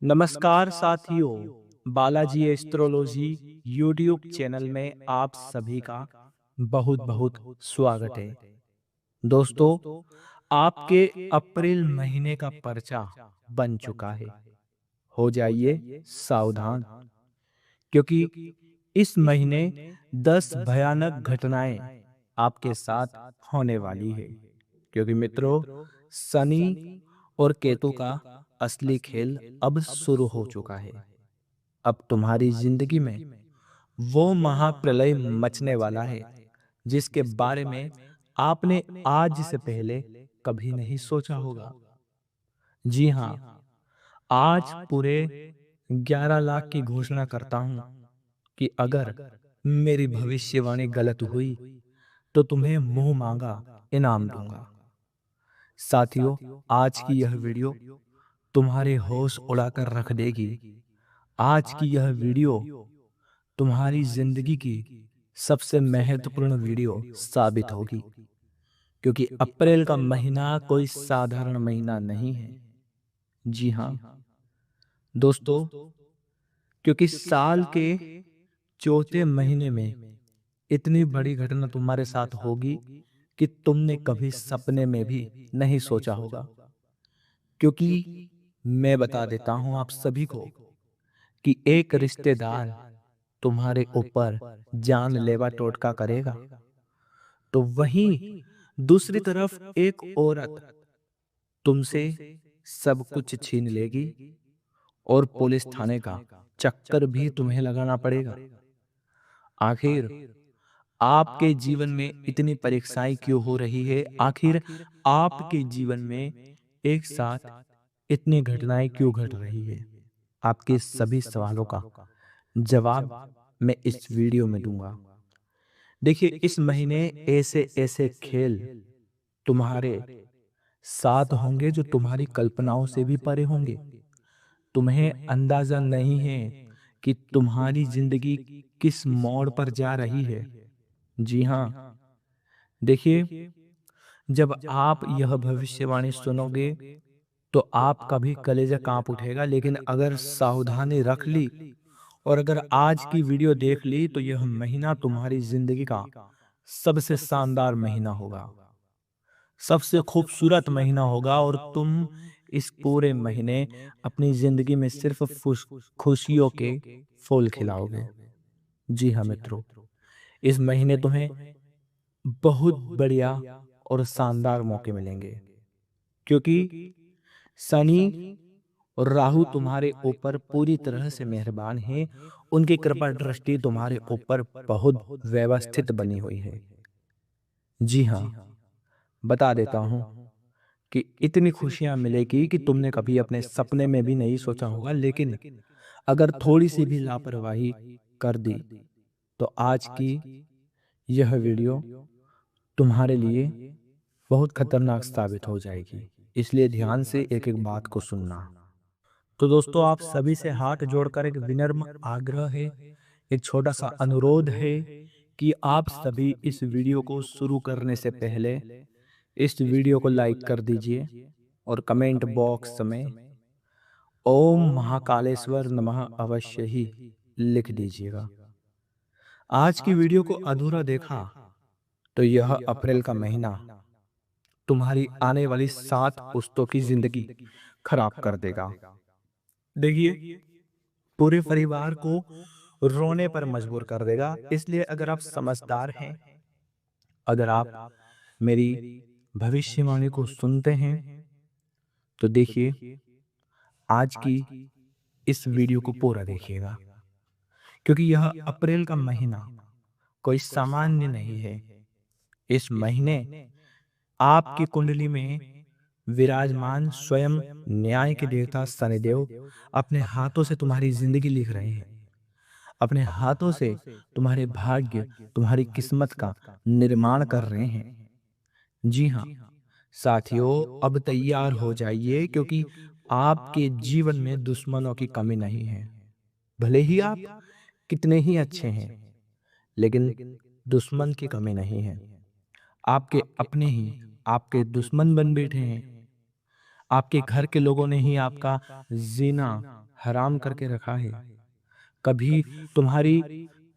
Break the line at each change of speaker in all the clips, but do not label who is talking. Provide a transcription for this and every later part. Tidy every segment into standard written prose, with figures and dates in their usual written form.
नमस्कार साथियों, Balaji astrology YouTube channel में आप सभी का बहुत बहुत स्वागत है। दोस्तों, आपके अप्रैल महीने का पर्चा बन चुका है। हो जाइए सावधान, क्योंकि इस महीने 10 भयानक घटनाएं आपके साथ होने वाली है। क्योंकि मित्रों, शनि और केतु का असली खेल अब शुरू हो चुका है। अब तुम्हारी जिंदगी में वो महाप्रलय मचने वाला है जिसके बारे में आपने आज से पहले कभी नहीं सोचा होगा। जी हाँ, आज पूरे 11 लाख की घोषणा करता हूं कि अगर मेरी भविष्यवाणी गलत हुई तो तुम्हें मुंह मांगा इनाम दूंगा। साथियों, आज की यह वीडियो तुम्हारे होश उड़ाकर रख देगी। आज की यह वीडियो तुम्हारी जिंदगी की सबसे महत्वपूर्ण वीडियो साबित होगी, क्योंकि अप्रैल का महीना कोई साधारण महीना नहीं है। जी हाँ दोस्तों, क्योंकि साल के चौथे महीने में इतनी बड़ी घटना तुम्हारे साथ होगी कि तुमने कभी सपने में भी नहीं सोचा होगा। क्योंकि मैं बता देता हूं आप सभी को कि एक रिश्तेदार तुम्हारे ऊपर जानलेवा टोटका करेगा, तो वहीं दूसरी तरफ एक औरत तुमसे सब कुछ छीन लेगी और पुलिस थाने का चक्कर भी तुम्हें लगाना पड़ेगा। आखिर आपके जीवन में इतनी परीक्षाएं क्यों हो रही है? आखिर आपके जीवन में एक साथ इतनी घटनाएं क्यों घट रही है? आपके सभी सवालों का जवाब मैं इस वीडियो में दूंगा। देखिए, इस महीने ऐसे ऐसे खेल तुम्हारे साथ होंगे जो तुम्हारी कल्पनाओं से भी परे होंगे। तुम्हें अंदाजा नहीं है कि तुम्हारी जिंदगी किस मोड़ पर जा रही है। जी हाँ, देखिए, जब आप यह भविष्यवाणी सुनोगे तो आपका भी कलेजा कांप उठेगा। लेकिन अगर सावधानी रख ली और अगर आज की वीडियो देख ली तो यह महीना तुम्हारी जिंदगी का सबसे शानदार महीना होगा, सबसे खूबसूरत महीना होगा, और तुम इस पूरे महीने अपनी जिंदगी में सिर्फ खुशियों के फूल खिलाओगे। जी हाँ मित्रों, इस महीने तुम्हें बहुत बढ़िया और शानदार मौके मिलेंगे, क्योंकि शनि और राहु तुम्हारे ऊपर पूरी तरह से मेहरबान हैं। उनकी कृपा दृष्टि तुम्हारे ऊपर बहुत व्यवस्थित बनी हुई है। जी हाँ, बता देता हूँ कि इतनी खुशियां मिलेगी कि तुमने कभी अपने सपने में भी नहीं सोचा होगा। लेकिन अगर थोड़ी सी भी लापरवाही कर दी तो आज की यह वीडियो तुम्हारे लिए बहुत खतरनाक साबित हो जाएगी। इसलिए ध्यान से एक एक बात को सुनना। तो दोस्तों, आप सभी से हाथ जोड़कर एक विनम्र आग्रह है, एक छोटा सा अनुरोध है कि आप सभी इस वीडियो को शुरू करने से पहले इस वीडियो को लाइक कर दीजिए और कमेंट बॉक्स में ओम महाकालेश्वर नमः अवश्य ही लिख दीजिएगा। आज की वीडियो को अधूरा देखा तो यह अप्रैल का महीना तुम्हारी आने वाली 7 पुश्तों की जिंदगी खराब कर देगा। देखिए, पूरे परिवार को रोने पर मजबूर कर देगा। इसलिए अगर आप समझदार हैं, अगर आप मेरी भविष्यवाणी को सुनते हैं, तो देखिए, आज की इस वीडियो को पूरा देखिएगा, क्योंकि यह अप्रैल का महीना कोई सामान्य नहीं है। इस महीने आपकी कुंडली में विराजमान स्वयं न्याय के देवता शनिदेव अपने हाथों से तुम्हारी जिंदगी लिख रहे हैं। अपने हाथों से तुम्हारे भाग्य, तुम्हारी किस्मत का निर्माण कर रहे हैं। जी हाँ साथियों, अब तैयार हो जाइए, क्योंकि आपके जीवन में दुश्मनों की कमी नहीं है। भले ही आप कितने ही अच्छे हैं, लेकिन दुश्मन की कमी नहीं है। आपके अपने ही आपके दुश्मन बन बैठे हैं। आपके घर के लोगों ने ही आपका जीना हराम करके रखा है। कभी तुम्हारी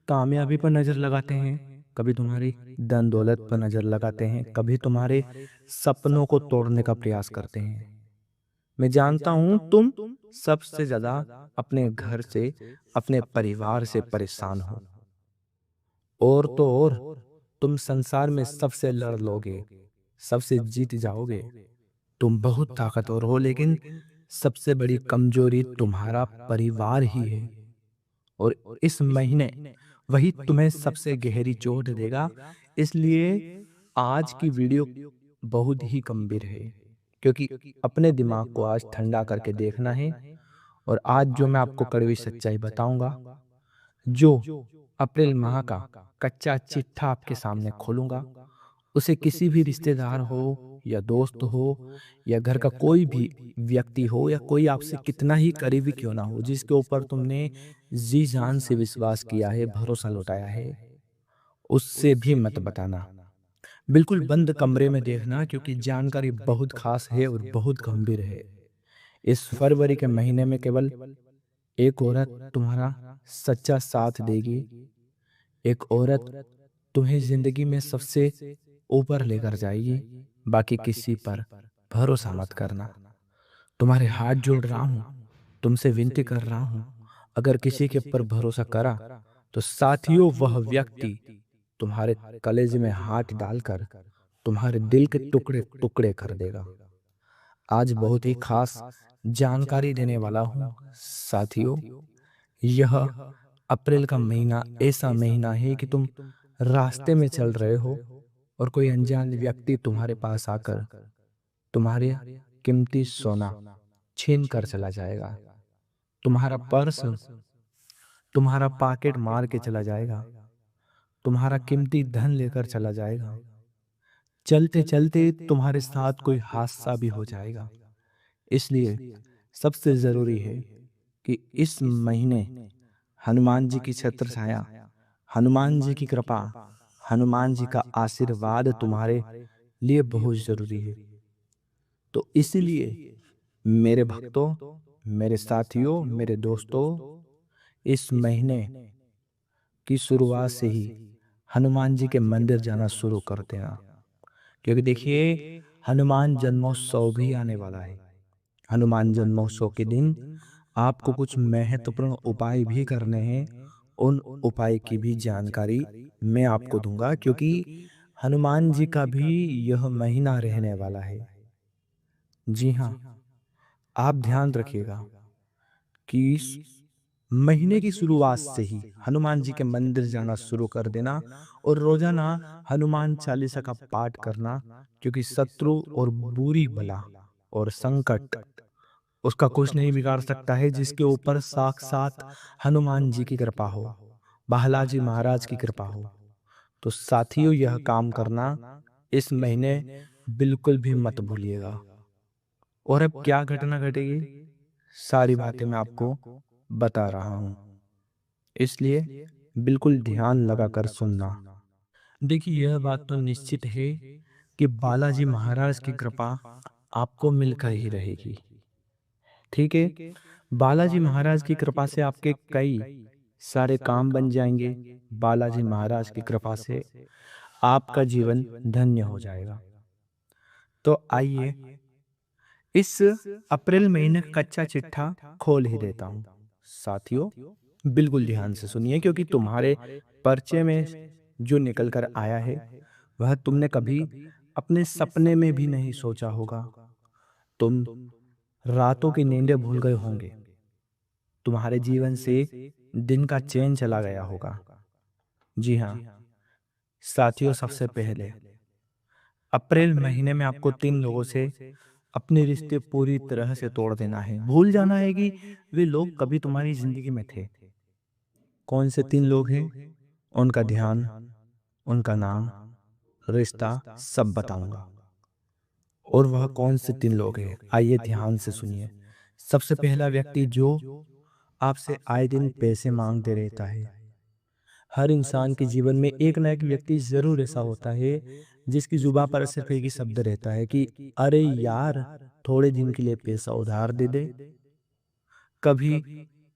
कामयाबी पर नज़र लगाते हैं, कभी तुम्हारी धन दौलत पर नज़र लगाते हैं, कभी तुम्हारे सपनों को तोड़ने का प्रयास करते हैं। मैं जानता हूँ तुम सबसे ज़्यादा अपने घर से, अपने परिवार से परेशान हो। और तो और, तुम संसार में सबसे लड़ लोगे, सबसे जीत जाओगे। तुम बहुत ताकतवर हो, लेकिन सबसे बड़ी कमजोरी तुम्हारा परिवार ही है। और इस महीने वही तुम्हें सबसे गहरी चोट देगा। इसलिए आज की वीडियो बहुत ही गंभीर है, क्योंकि अपने दिमाग को आज ठंडा करके देखना है। और आज जो मैं आपको कड़वी सच्चाई बताऊंगा, जो अप्रैल माह का कच्चा चिट्ठा आपके सामने खोलूंगा, उसे किसी भी रिश्तेदार हो या दोस्त हो या घर का कोई भी व्यक्ति हो या कोई आपसे कितना ही करीबी क्यों ना हो, जिसके ऊपर तुमने जी जान से विश्वास किया है, भरोसा लौटाया है, उससे भी मत बताना। बिल्कुल बंद कमरे में देखना, क्योंकि जानकारी बहुत खास है और बहुत गंभीर है। इस फरवरी के महीने में केवल एक औरत तुम्हारा सच्चा साथ देगी। एक औरत तुम्हें जिंदगी में सबसे ऊपर लेकर जाएगी। बाकी किसी पर भरोसा मत करना। तुम्हारे हाथ जोड़ रहा हूं, तुमसे विनती कर रहा हूं। अगर किसी के ऊपर भरोसा करा, तो साथियों वह व्यक्ति तुम्हारे कलेजे में हाथ डालकर तुम्हारे दिल के टुकड़े टुकड़े कर देगा। आज बहुत ही खास जानकारी देने वाला हूँ साथियों। यह अप्रैल का महीना ऐसा महीना है कि तुम रास्ते में चल रहे हो और कोई अनजान व्यक्ति तुम्हारे पास आकर तुम्हारे कीमती सोना छीन कर चला जाएगा। तुम्हारा पर्स, तुम्हारा पॉकेट मार के चला जाएगा। तुम्हारा कीमती धन लेकर चला जाएगा। चलते चलते तुम्हारे साथ कोई हादसा भी हो जाएगा। इसलिए सबसे जरूरी है कि इस महीने हनुमान जी की छत्र छाया, हनुमान जी की कृपा, हनुमान जी का आशीर्वाद तुम्हारे लिए बहुत जरूरी है। तो इसलिए मेरे भक्तों, मेरे साथियों, मेरे दोस्तों, इस महीने की शुरुआत से ही हनुमान जी के मंदिर जाना शुरू कर देना। क्योंकि देखिए, हनुमान जन्मोत्सव भी आने वाला है। हनुमान जन्मोत्सव के दिन आपको कुछ महत्वपूर्ण उपाय भी करने हैं। उन उपाय की भी जानकारी मैं आपको दूंगा, क्योंकि हनुमान जी का भी यह महीना रहने वाला है। जी हाँ, आप ध्यान रखिएगा कि इस महीने की शुरुआत से ही हनुमान जी के मंदिर जाना शुरू कर देना और रोजाना हनुमान चालीसा का पाठ करना। क्योंकि शत्रु और बुरी बला और संकट उसका कुछ नहीं बिगाड़ सकता है, जिसके ऊपर साक्षात हनुमान जी की कृपा हो, बालाजी महाराज की कृपा हो। तो साथियों, यह काम करना इस महीने बिल्कुल भी मत भूलिएगा। और अब क्या घटना घटेगी, सारी बातें मैं आपको बता रहा हूं, इसलिए बिल्कुल ध्यान लगाकर सुनना। देखिए, यह बात तो निश्चित है कि बालाजी महाराज की कृपा आपको मिलकर ही रहेगी। ठीक है, बालाजी महाराज की कृपा से आपके कई सारे काम बन जाएंगे। बालाजी महाराज की कृपा से आपका जीवन धन्य हो जाएगा। तो आइए इस अप्रैल महीने का कच्चा चिट्ठा खोल ही देता हूं। साथियों, बिल्कुल ध्यान से सुनिए, क्योंकि तुम्हारे पर्चे में जो निकल कर आया है, वह तुमने कभी अपने सपने में भी नहीं सोचा होगा। तुम रातों की नींदें भूल गए होंगे। तुम्हारे जीवन से दिन का चैन चला गया होगा। जी हाँ साथियों, सबसे पहले अप्रैल महीने में आपको 3 लोगों से अपने रिश्ते पूरी तरह से तोड़ देना है। भूल जाना है कि वे लोग कभी तुम्हारी जिंदगी में थे। कौन से 3 लोग हैं, उनका ध्यान, उनका नाम, रिश्ता सब बताऊंगा। और वह कौन से 3 लोग हैं, आइए ध्यान से सुनिए। सबसे पहला व्यक्ति जो आपसे आए दिन पैसे मांगते रहता है, हर इंसान के जीवन में एक ना एक व्यक्ति ज़रूर ऐसा होता है, जिसकी ज़ुबान पर सिर्फ़ एक ही शब्द रहता है कि अरे यार! थोड़े दिन के लिए पैसा उधार दे दे। कभी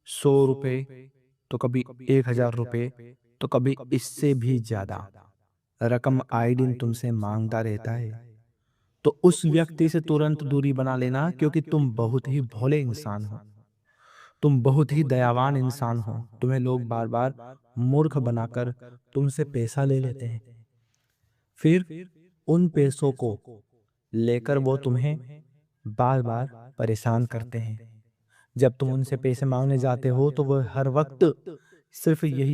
₹100 तो कभी ₹1000 तो कभी इससे भी ज़्यादा रकम आए दिन तुमसे माँगता रहता है। तो उस व्यक्ति से तुरंत दूरी बना लेना, क्योंकि तुम बहुत ही भोले इंसान हो। तुम बहुत ही दयावान इंसान हो। तुम्हें लोग बार-बार मूर्ख बनाकर तुमसे पैसा ले लेते हैं। फिर उन पैसों को लेकर वो तुम्हें बार-बार परेशान करते हैं। जब तुम उनसे पैसे माँगने जाते हो तो वो हर वक़्त सिर्फ़ यही